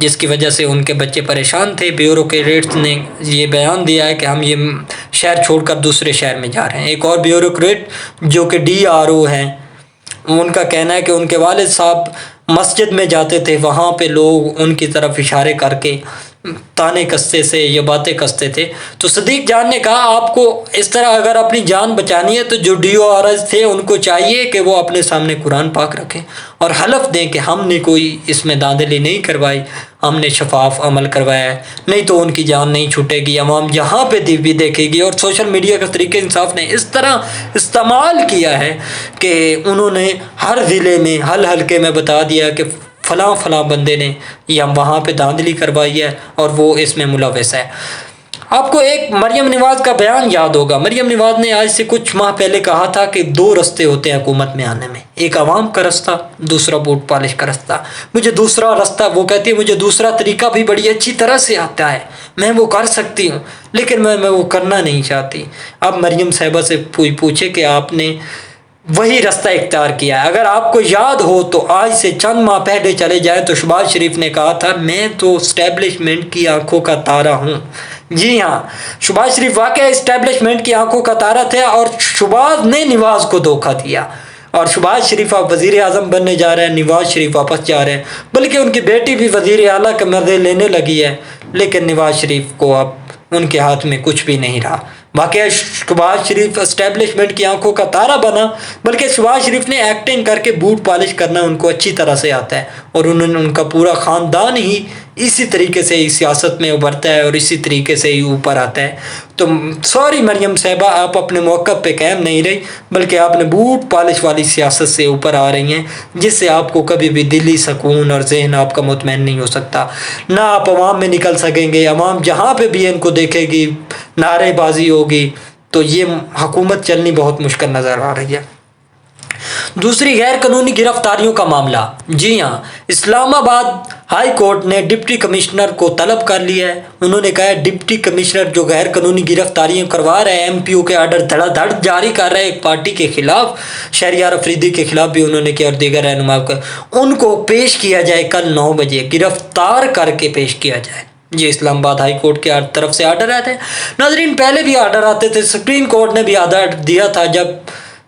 جس کی وجہ سے ان کے بچے پریشان تھے۔ بیوروکریٹس نے یہ بیان دیا ہے کہ ہم یہ شہر چھوڑ کر دوسرے شہر میں جا رہے ہیں۔ ایک اور بیوروکریٹ جو کہ DRO ہیں، ان کا کہنا ہے کہ ان کے والد صاحب مسجد میں جاتے تھے، وہاں پہ لوگ ان کی طرف اشارے کر کے تانے کستے سے یہ باتیں کستے تھے۔ تو صدیق جان نے کہا آپ کو اس طرح اگر اپنی جان بچانی ہے تو جو DROs تھے ان کو چاہیے کہ وہ اپنے سامنے قرآن پاک رکھیں اور حلف دیں کہ ہم نے کوئی اس میں دھاندلی نہیں کروائی، ہم نے شفاف عمل کروایا ہے، نہیں تو ان کی جان نہیں چھوٹے گی، عوام یہاں پہ بھی دیکھے گی۔ اور سوشل میڈیا کا طریقہ انصاف نے اس طرح استعمال کیا ہے کہ انہوں نے ہر ضلع میں ہر حلقے میں بتا دیا کہ فلاں فلاں بندے نے یا وہاں پہ دھاندلی کروائی ہے اور وہ اس میں ملوث ہے۔ آپ کو ایک مریم نواز کا بیان یاد ہوگا۔ مریم نواز نے آج سے کچھ ماہ پہلے کہا تھا کہ 2 رستے ہوتے ہیں حکومت میں آنے میں، ایک عوام کا رستہ، دوسرا ووٹ پالش کا رستہ۔ مجھے دوسرا رستہ، وہ کہتی ہے مجھے دوسرا طریقہ بھی بڑی اچھی طرح سے آتا ہے، میں وہ کر سکتی ہوں، لیکن میں وہ کرنا نہیں چاہتی۔ اب مریم صاحبہ سے پوچھے کہ آپ نے وہی رستہ اختیار کیا ہے۔ اگر آپ کو یاد ہو تو آج سے چند ماہ پہلے چلے جائیں تو شہباز شریف نے کہا تھا میں تو اسٹیبلشمنٹ کی آنکھوں کا تارا ہوں۔ جی ہاں، شہباز شریف واقعہ اسٹیبلشمنٹ کی آنکھوں کا تارا تھا اور شہباز نے نواز کو دھوکہ دیا، اور شہباز شریف اب وزیر اعظم بننے جا رہے ہیں، نواز شریف واپس جا رہے ہیں، بلکہ ان کی بیٹی بھی وزیر اعلیٰ کے مزے لینے لگی ہے، لیکن نواز شریف کو اب ان کے ہاتھ میں کچھ بھی نہیں رہا۔ واقعہ شہباز شریف اسٹیبلشمنٹ کی آنکھوں کا تارا بنا، بلکہ شہباز شریف نے ایکٹنگ کر کے بوٹ پالش کرنا ان کو اچھی طرح سے آتا ہے، اور ان کا پورا خاندان ہی اسی طریقے سے سیاست میں ابھرتا ہے اور اسی طریقے سے ہی اوپر آتا ہے۔ تو سوری مریم صاحبہ، آپ اپنے موقع پہ قائم نہیں رہی، بلکہ آپ نے بوٹ پالش والی سیاست سے اوپر آ رہی ہیں، جس سے آپ کو کبھی بھی دلی سکون اور ذہن آپ کا مطمئن نہیں ہو سکتا، نہ آپ عوام میں نکل سکیں گے۔ عوام جہاں پہ بھی ان کو دیکھے گی نعرے بازی ہوگی، تو یہ حکومت چلنی بہت مشکل نظر آ رہی ہے۔ دوسری غیر قانونی گرفتاریوں کا معاملہ، جی ہاں، اسلام آباد ہائی کورٹ نے ڈپٹی کمشنر کو طلب کر لیا ہے۔ انہوں نے کہا ہے ڈپٹی کمشنر جو غیر قانونی گرفتاریاں کروا رہے ہیں، MPO کے آرڈر دھڑا دھڑ جاری کر رہے ہیں ایک پارٹی کے خلاف، شہریار افریدی کے خلاف بھی انہوں نے کیا، اور دیگر رہنما کو، ان کو پیش کیا جائے کل 9 بجے، گرفتار کر کے پیش کیا جائے۔ یہ اسلام آباد ہائی کورٹ کی طرف سے آرڈر آتے ہیں۔ ناظرین، پہلے بھی آرڈر آتے تھے، سپریم کورٹ نے بھی آرڈر دیا تھا جب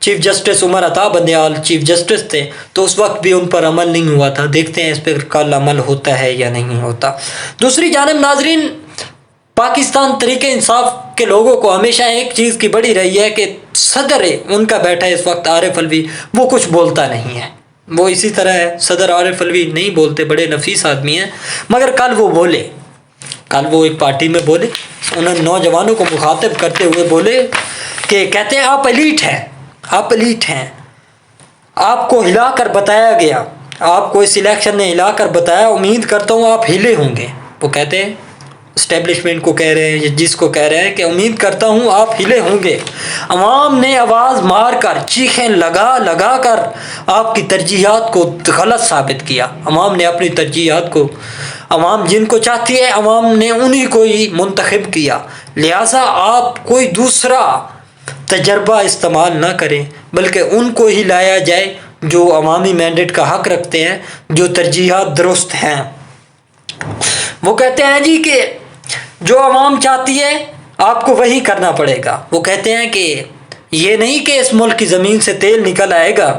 chief justice Umar Ata Bandial chief justice تھے، تو اس وقت بھی ان پر عمل نہیں ہوا تھا۔ دیکھتے ہیں اس پر کل عمل ہوتا ہے یا نہیں ہوتا۔ دوسری جانب ناظرین، پاکستان طریقہ انصاف کے لوگوں کو ہمیشہ ایک چیز کی بڑی رہی ہے کہ صدر ان کا بیٹھا ہے اس وقت عارف الوی، وہ کچھ بولتا نہیں ہے، وہ اسی طرح ہے، صدر عارف الوی نہیں بولتے، بڑے نفیس آدمی ہیں، مگر کل وہ بولے، کل وہ ایک پارٹی میں بولے، انہوں نے نوجوانوں کو مخاطب کرتے ہوئے بولے کہ کہتے ہیں آپ ایلیٹ ہیں، آپ ایلیٹ ہیں، آپ کو ہلا کر بتایا گیا، آپ کو اس الیکشن نے ہلا کر بتایا، امید کرتا ہوں آپ ہلے ہوں گے۔ وہ کہتے ہیں اسٹیبلشمنٹ کو کہہ رہے ہیں، جس کو کہہ رہے ہیں کہ امید کرتا ہوں آپ ہلے ہوں گے۔ عوام نے آواز مار کر، چیخیں لگا لگا کر آپ کی ترجیحات کو غلط ثابت کیا۔ عوام نے اپنی ترجیحات کو، عوام جن کو چاہتی ہے، عوام نے انہی کو ہی منتخب کیا، لہٰذا آپ کوئی دوسرا تجربہ استعمال نہ کریں، بلکہ ان کو ہی لایا جائے جو عوامی مینڈیٹ کا حق رکھتے ہیں، جو ترجیحات درست ہیں۔ وہ کہتے ہیں جی کہ جو عوام چاہتی ہے آپ کو وہی کرنا پڑے گا۔ وہ کہتے ہیں کہ یہ نہیں کہ اس ملک کی زمین سے تیل نکل آئے گا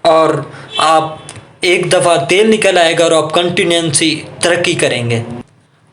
اور آپ ایک دفعہ تیل نکل آئے گا اور آپ کنٹینیوسلی ترقی کریں گے۔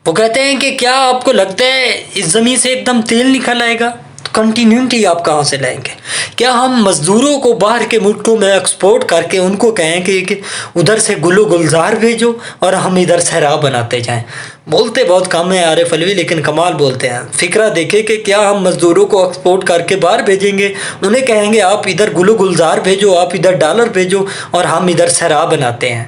وہ کہتے ہیں کہ کیا آپ کو لگتا ہے اس زمین سے ایک دم تیل نکل آئے گا؟ تو کنٹینیوٹی آپ کہاں سے لائیں گے؟ کیا ہم مزدوروں کو باہر کے ملکوں میں ایکسپورٹ کر کے ان کو کہیں کہ ادھر سے گل و گلزار بھیجو اور ہم ادھر صحرا بناتے جائیں؟ بولتے بہت کم ہیں عارف الوی، لیکن کمال بولتے ہیں۔ فکرہ دیکھے کہ کیا ہم مزدوروں کو ایکسپورٹ کر کے باہر بھیجیں گے، انہیں کہیں گے آپ ادھر گل و گلزار بھیجو، آپ ادھر ڈالر بھیجو، اور ہم ادھر صحرا بناتے ہیں؟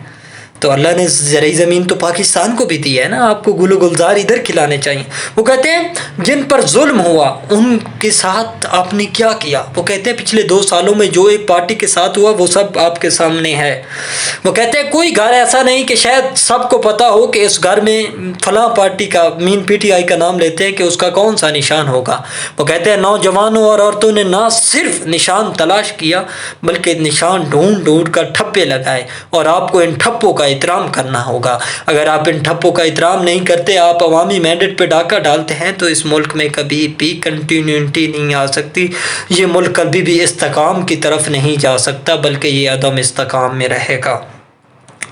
تو اللہ نے زرعی زمین تو پاکستان کو بھی دی ہے نا، آپ کو گل و گلزار ادھر کھلانے چاہیے۔ وہ کہتے ہیں جن پر ظلم ہوا ان کے ساتھ آپ نے کیا کیا؟ وہ کہتے ہیں پچھلے 2 سالوں میں جو ایک پارٹی کے ساتھ ہوا وہ سب آپ کے سامنے ہے۔ وہ کہتے ہیں کوئی گھر ایسا نہیں کہ شاید سب کو پتا ہو کہ اس گھر میں فلاں پارٹی کا، مین PTI کا نام لیتے ہیں کہ اس کا کون سا نشان ہوگا۔ وہ کہتے ہیں نوجوانوں اور عورتوں نے نہ صرف نشان تلاش کیا بلکہ نشان ڈھونڈ ڈھونڈ کر ٹھپے لگائے، اور آپ کو ان ٹھپوں کا احترام کرنا ہوگا۔ اگر آپ ان ٹھپوں کا احترام نہیں کرتے، آپ عوامی مینڈیٹ پہ ڈاکہ ڈالتے ہیں، تو اس ملک میں کبھی بھی کنٹینیوٹی نہیں آ سکتی۔ یہ ملک کبھی بھی استحکام کی طرف نہیں جا سکتا، بلکہ یہ عدم استحکام میں رہے گا۔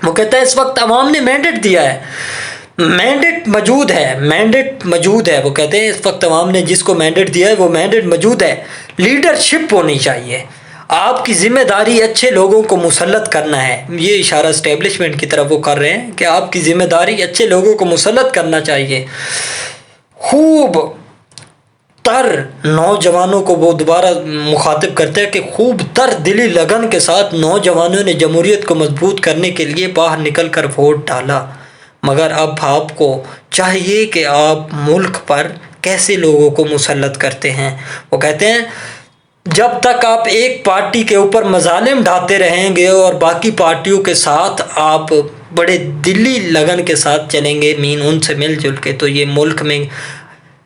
وہ کہتا ہے اس وقت عوام نے مینڈیٹ دیا ہے، مینڈیٹ موجود ہے۔ وہ کہتے ہیں اس وقت عوام نے جس کو مینڈیٹ دیا ہے وہ مینڈیٹ موجود ہے۔ لیڈرشپ ہونی چاہیے، آپ کی ذمہ داری اچھے لوگوں کو مسلط کرنا ہے۔ یہ اشارہ اسٹیبلشمنٹ کی طرف وہ کر رہے ہیں کہ آپ کی ذمہ داری اچھے لوگوں کو مسلط کرنا چاہیے۔ خوب تر نوجوانوں کو وہ دوبارہ مخاطب کرتے ہیں کہ خوب تر دلی لگن کے ساتھ نوجوانوں نے جمہوریت کو مضبوط کرنے کے لیے باہر نکل کر ووٹ ڈالا، مگر اب آپ کو چاہیے کہ آپ ملک پر کیسے لوگوں کو مسلط کرتے ہیں۔ وہ کہتے ہیں جب تک آپ ایک پارٹی کے اوپر مظالم ڈھاتے رہیں گے اور باقی پارٹیوں کے ساتھ آپ بڑے دلی لگن کے ساتھ چلیں گے، ان سے مل جل کے، تو یہ ملک میں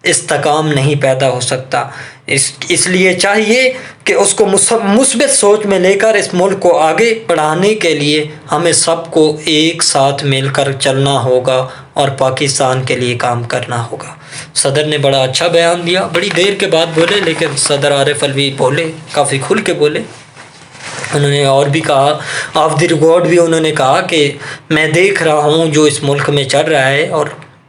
استحکام نہیں پیدا ہو سکتا۔ اس لیے چاہیے کہ اس کو مثبت سوچ میں لے کر اس ملک کو آگے بڑھانے کے لیے ہمیں سب کو ایک ساتھ مل کر چلنا ہوگا اور پاکستان کے لیے کام کرنا ہوگا۔ صدر نے بڑا اچھا بیان دیا، بڑی دیر کے بعد بولے، لیکن صدر عارف علوی بولے، کافی کھل کے بولے۔ انہوں نے اور بھی کہا، آف دی ریکارڈ بھی انہوں نے کہا کہ میں دیکھ رہا ہوں جو اس ملک میں چل رہا ہے اور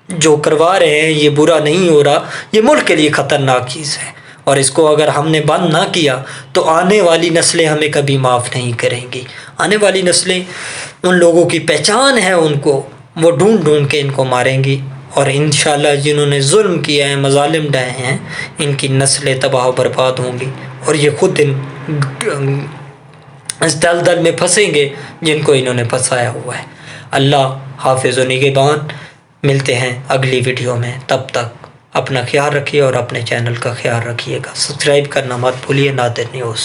جو کروا رہے ہیں یہ برا نہیں ہو رہا، یہ ملک کے لیے خطرناک چیز ہے، اور اس کو اگر ہم نے بند نہ کیا تو آنے والی نسلیں ہمیں کبھی معاف نہیں کریں گی۔ آنے والی نسلیں ان لوگوں کی پہچان ہے، ان کو وہ ڈھونڈ ڈھونڈ کے ان کو ماریں گی، اور انشاءاللہ جنہوں نے ظلم کیا ہے، مظالم ڈھائے ہیں، ان کی نسلیں تباہ و برباد ہوں گی، اور یہ خود اس دلدل میں پھنسیں گے جن کو انہوں نے پھنسایا ہوا ہے۔ اللہ حافظ و نگہبان۔ ملتے ہیں اگلی ویڈیو میں، تب تک اپنا خیال رکھیے اور اپنے چینل کا خیال رکھیے گا۔ سبسکرائب کرنا مت بھولیے۔ نادر نیوز۔